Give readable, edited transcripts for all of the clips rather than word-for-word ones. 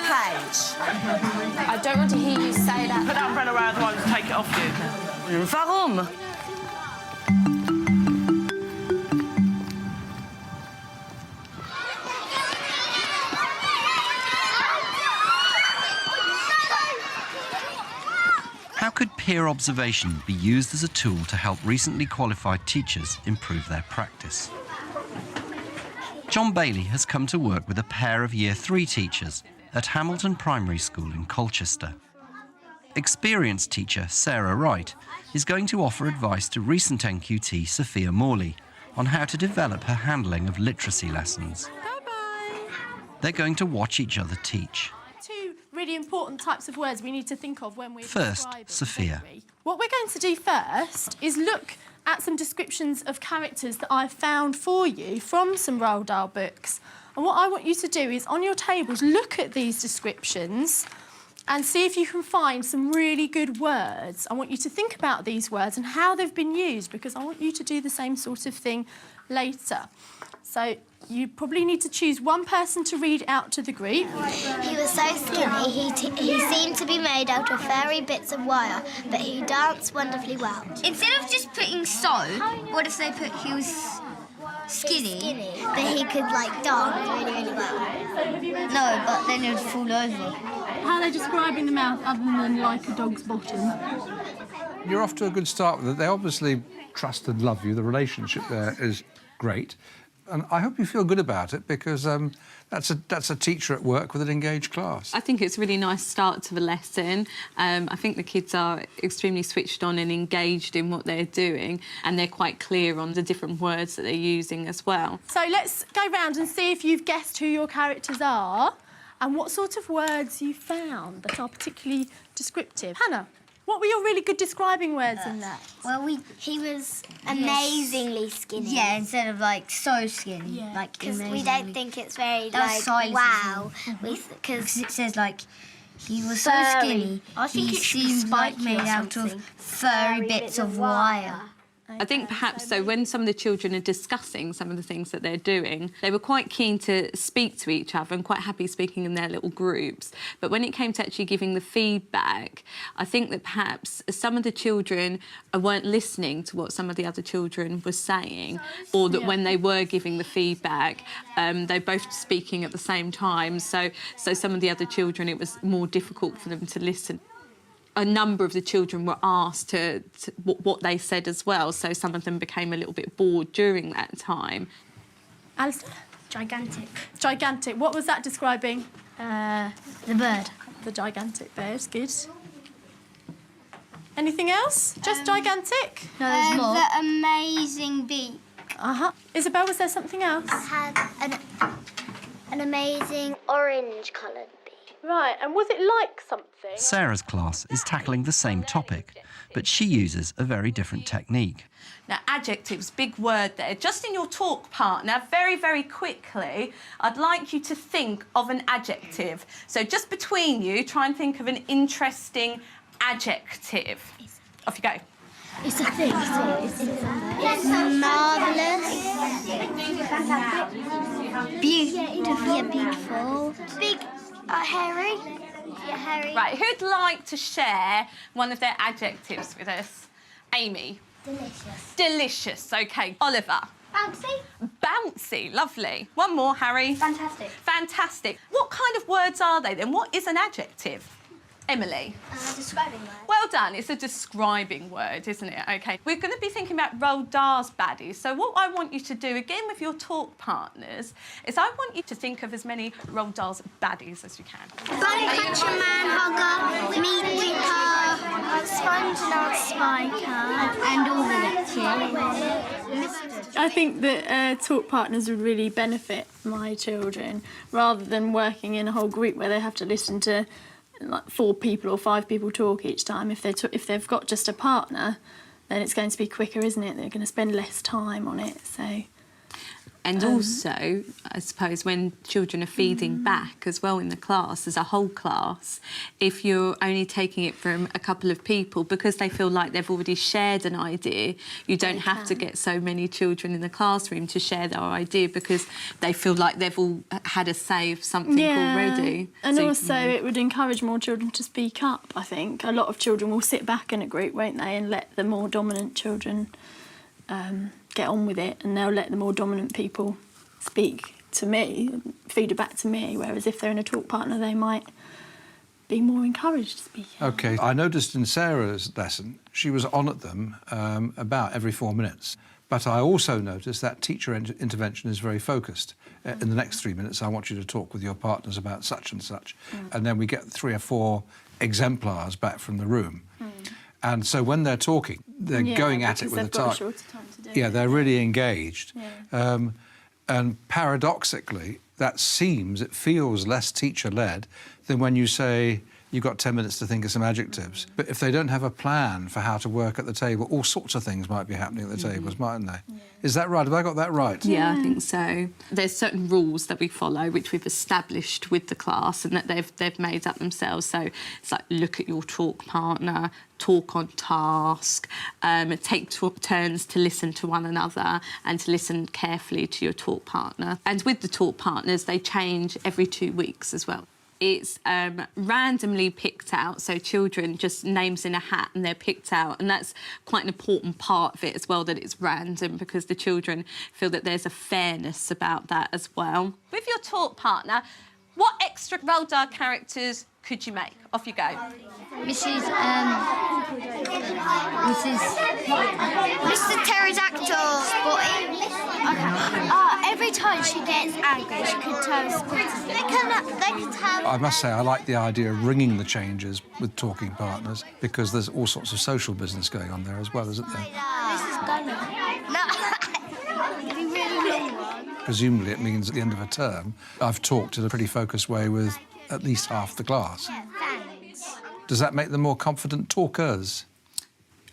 page. I don't want to hear you say that. Put that umbrella around once, take it off you. Warum? How could peer observation be used as a tool to help recently qualified teachers improve their practice? John Bayley has come to work with a pair of Year 3 teachers at Hamilton Primary School in Colchester. Experienced teacher Sarah Wright is going to offer advice to recent NQT Sophia Morley on how to develop her handling of literacy lessons. Bye-bye. They're going to watch each other teach. Two really important types of words we need to think of when we're First, describing, Sophia. What we're going to do first is look at some descriptions of characters that I've found for you from some Roald Dahl books. And what I want you to do is, on your tables, look at these descriptions and see if you can find some really good words. I want you to think about these words and how they've been used, because I want you to do the same sort of thing later. So you probably need to choose one person to read out to the group. He was so skinny, he seemed to be made out of fairy bits of wire, but he danced wonderfully well. Instead of just putting so, what if they put he was skinny? But he could, like, dance really, really well. No, but then it would fall over. How are they describing the mouth other than like a dog's bottom? You're off to a good start with it. They obviously trust and love you. The relationship there is great. And I hope you feel good about it, because that's a teacher at work with an engaged class. I think it's a really nice start to the lesson. I think the kids are extremely switched on and engaged in what they're doing, and they're quite clear on the different words that they're using as well. So let's go round and see if you've guessed who your characters are and what sort of words you found that are particularly descriptive. Hannah, what were your really good describing words in that? Well, he was amazingly skinny. Yeah, instead of, like, so skinny. Yeah. Like, because we amazingly. don't think it's very, That's like, size, wow. Because it says, like, he was so Furry. skinny, I think he it should be seemed like spiky made or out of something. furry bits of wire. I think perhaps so when some of the children are discussing some of the things that they're doing, they were quite keen to speak to each other and quite happy speaking in their little groups. But when it came to actually giving the feedback, I think that perhaps some of the children weren't listening to what some of the other children were saying, or that when they were giving the feedback, they're both speaking at the same time. So some of the other children, it was more difficult for them to listen. A number of the children were asked to what they said as well, so some of them became a little bit bored during that time. Alistair? Gigantic. Gigantic. What was that describing? The bird. The gigantic bird. Good. Anything else? Just gigantic? No, there's more. The amazing beak. Uh-huh. Isabel, was there something else? Had an amazing orange-coloured beak. Right, and was it like something? Sarah's class is tackling the same topic, but she uses a very different technique. Now, adjectives, big word there. Just in your talk partner, very, very quickly, I'd like you to think of an adjective. So just between you, try and think of an interesting adjective. Off you go. It's a thing. It's marvellous. Beautiful. Yeah, beautiful. Big, hairy. Yeah, hairy. Right, who'd like to share one of their adjectives with us? Amy? Delicious. Delicious, OK. Oliver? Bouncy. Bouncy, lovely. One more, Harry. Fantastic. Fantastic. What kind of words are they then? What is an adjective? Emily? Describing word. Well done. It's a describing word, isn't it? OK. We're going to be thinking about Roald Dahl's baddies. So what I want you to do, again with your talk partners, is I want you to think of as many Roald Dahl's baddies as you can. Bunny catcher, man hugger, meat eater, sponge and spiker, and all the I think that talk partners would really benefit my children, rather than working in a whole group where they have to listen to like 4 people or 5 people talk each time. If they've got just a partner, then it's going to be quicker, isn't it? They're going to spend less time on it. So And also, I suppose, when children are feeding back as well in the class, as a whole class, if you're only taking it from a couple of people, because they feel like they've already shared an idea, you don't have to get so many children in the classroom to share their idea because they feel like they've all had a say of something already. And so also it would encourage more children to speak up, I think. A lot of children will sit back in a group, won't they, and let the more dominant children get on with it, and they'll let the more dominant people speak to me, feed it back to me, whereas if they're in a talk partner, they might be more encouraged to speak. OK, I noticed in Sarah's lesson, she was on at them about every 4 minutes. But I also noticed that teacher intervention is very focused. In the next 3 minutes, I want you to talk with your partners about such and such. And then we get 3 or 4 exemplars back from the room. And so when they're talking, they're going at it with a target. Yeah, they're really engaged. And paradoxically, it feels less teacher-led than when you say, you've got 10 minutes to think of some adjectives. But if they don't have a plan for how to work at the table, all sorts of things might be happening at the tables, mightn't they? Is that right? Have I got that right? Yeah, I think so. There's certain rules that we follow, which we've established with the class and that they've made up themselves. So it's like, look at your talk partner, talk on task, take turns to listen to one another and to listen carefully to your talk partner. And with the talk partners, they change every 2 weeks as well. It's randomly picked out, so children just names in a hat and they're picked out, and that's quite an important part of it as well, that it's random, because the children feel that there's a fairness about that as well. With your talk partner, what extra Roald Dahl characters could you make? Off you go. Mr. Pterodactyl. Every time she gets angry, she could turn spotty. They can tell. I must say, I like the idea of ringing the changes with talking partners, because there's all sorts of social business going on there as well, isn't there? Mrs. Gunner. No. It'd be really long one. Presumably it means at the end of a term, I've talked in a pretty focused way with at least half the class. Yeah, thanks. Does that make them more confident talkers?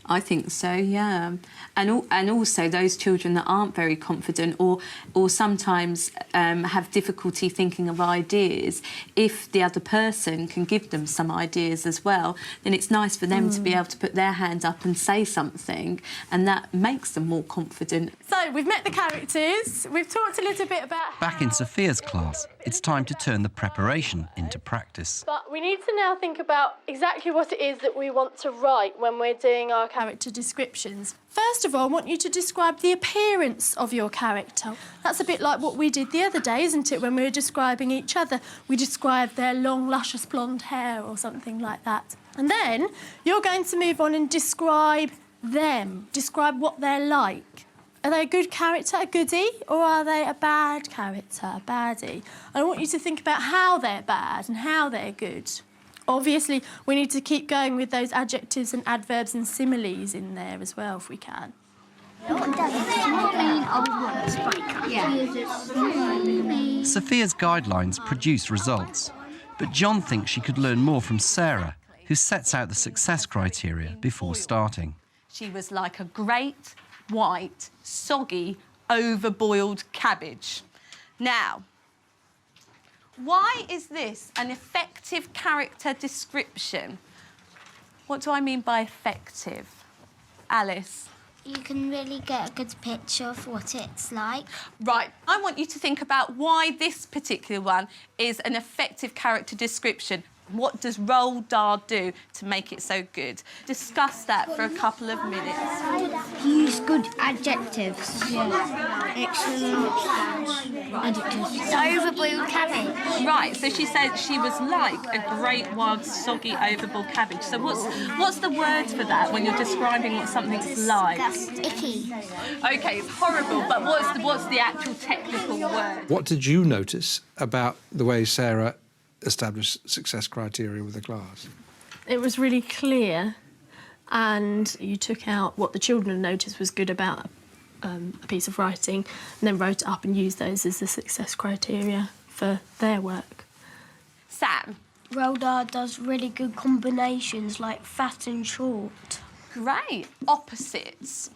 I think so, yeah. And also those children that aren't very confident or sometimes have difficulty thinking of ideas, if the other person can give them some ideas as well, then it's nice for them to be able to put their hand up and say something, and that makes them more confident. So, we've met the characters, we've talked a little bit about Back in Sophia's class, it's time to turn the preparation into practice. But we need to now think about exactly what it is that we want to write when we're doing our character descriptions. First of all, I want you to describe the appearance of your character. That's a bit like what we did the other day, isn't it, when we were describing each other? We described their long, luscious blonde hair or something like that. And then you're going to move on and describe them, describe what they're like. Are they a good character, a goodie, or are they a bad character, a baddie? I want you to think about how they're bad and how they're good. Obviously, we need to keep going with those adjectives and adverbs and similes in there as well, if we can. Sophia's guidelines produce results, but John thinks she could learn more from Sarah, who sets out the success criteria before starting. She was like a great, white, soggy, overboiled cabbage. Now, why is this an effective character description? What do I mean by effective? Alice? You can really get a good picture of what it's like. Right, I want you to think about why this particular one is an effective character description. What does Roald Dahl do to make it so good? Discuss that for a couple of minutes. Use good adjectives. Yeah. Excellent adjectives. Overboiled cabbage. Right, so she said she was like a great, wild, soggy, overboiled cabbage. So what's the word for that when you're describing what something's like? That's icky. OK, it's horrible, but what's the actual technical word? What did you notice about the way Sarah established success criteria with the class? It was really clear, and you took out what the children noticed was good about a piece of writing, and then wrote it up and used those as the success criteria for their work. Sam? Roald Dahl does really good combinations like fat and short. Great. Opposites.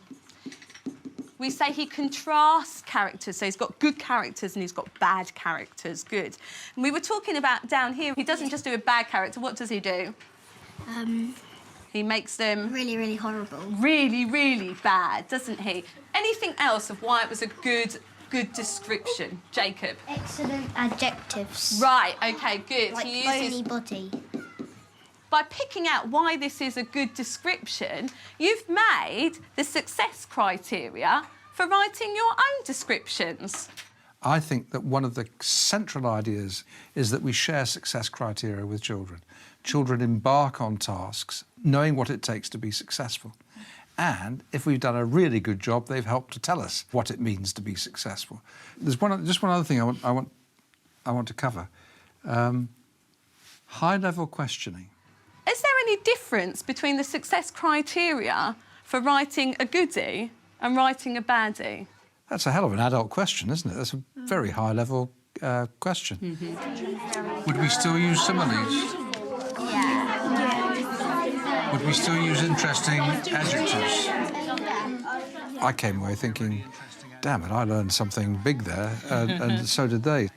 We say he contrasts characters, so he's got good characters and he's got bad characters. Good. And we were talking about down here, he doesn't just do a bad character. What does he do? He makes them... Really, really horrible. Really, really bad, doesn't he? Anything else of why it was a good description, Jacob? Excellent adjectives. Right, OK, good. Like He bony uses... body. By picking out why this is a good description, you've made the success criteria for writing your own descriptions. I think that one of the central ideas is that we share success criteria with children. Children embark on tasks knowing what it takes to be successful. And if we've done a really good job, they've helped to tell us what it means to be successful. There's just one other thing I want to cover. High-level questioning. Is there any difference between the success criteria for writing a goodie and writing a baddie? That's a hell of an adult question, isn't it? That's a very high-level question. Would we still use similes? Would we still use interesting adjectives? I came away thinking, damn it, I learned something big there, and so did they.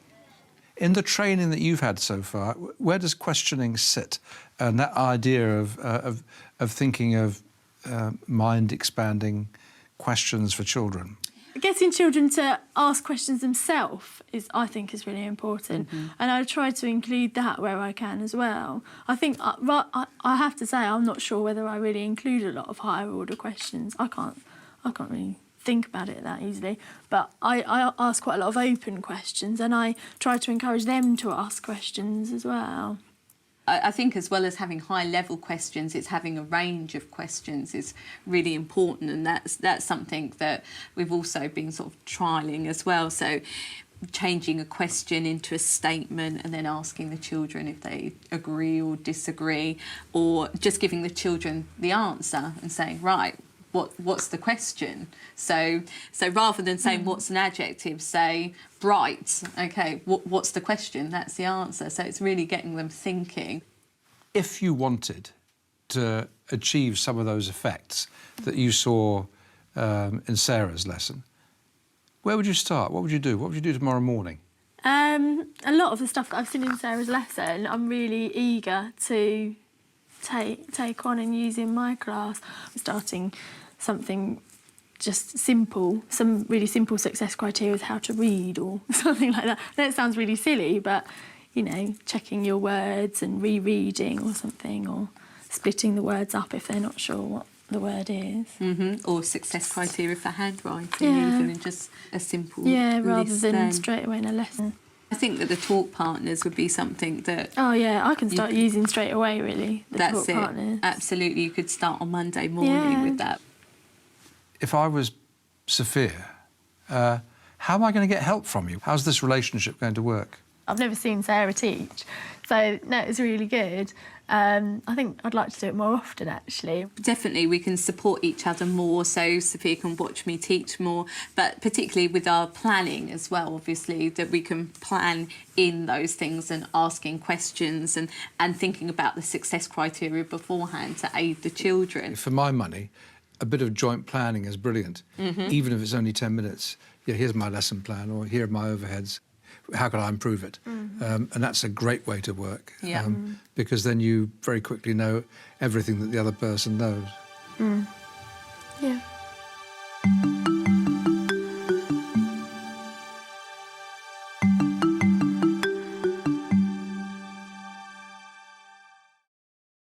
In the training that you've had so far, where does questioning sit? And that idea of thinking of mind-expanding questions for children? Getting children to ask questions themselves I think, is really important. And I try to include that where I can as well. I think, I have to say, I'm not sure whether I really include a lot of higher order questions. I can't really think about it that easily. But I ask quite a lot of open questions, and I try to encourage them to ask questions as well. I think as well as having high-level questions, it's having a range of questions is really important, and that's something that we've also been sort of trialling as well. So changing a question into a statement and then asking the children if they agree or disagree, or just giving the children the answer and saying, right, what's the question? So rather than saying what's an adjective, say bright. OK, what's the question? That's the answer. So it's really getting them thinking. If you wanted to achieve some of those effects that you saw in Sarah's lesson, where would you start? What would you do? What would you do tomorrow morning? A lot of the stuff that I've seen in Sarah's lesson, I'm really eager to take on and use in my class. I'm starting something just simple, some really simple success criteria with how to read or something like that. That sounds really silly, but, you know, checking your words and rereading or something, or splitting the words up if they're not sure what the word is. Or success criteria for handwriting, even, and just a simple rather list than then. straight away in a lesson. I think that the talk partners would be something that... Oh, yeah, I can start using straight away, really, the that's talk it. partners. Absolutely, you could start on Monday morning with that. If I was Sophia, how am I going to get help from you? How's this relationship going to work? I've never seen Sarah teach, so no, it's really good. I think I'd like to do it more often, actually. Definitely, we can support each other more, so Sophia can watch me teach more, but particularly with our planning as well, obviously, that we can plan in those things and asking questions and thinking about the success criteria beforehand to aid the children. For my money, a bit of joint planning is brilliant, even if it's only 10 minutes. Yeah, here's my lesson plan, or here are my overheads. How can I improve it? And that's a great way to work, because then you very quickly know everything that the other person knows. Yeah.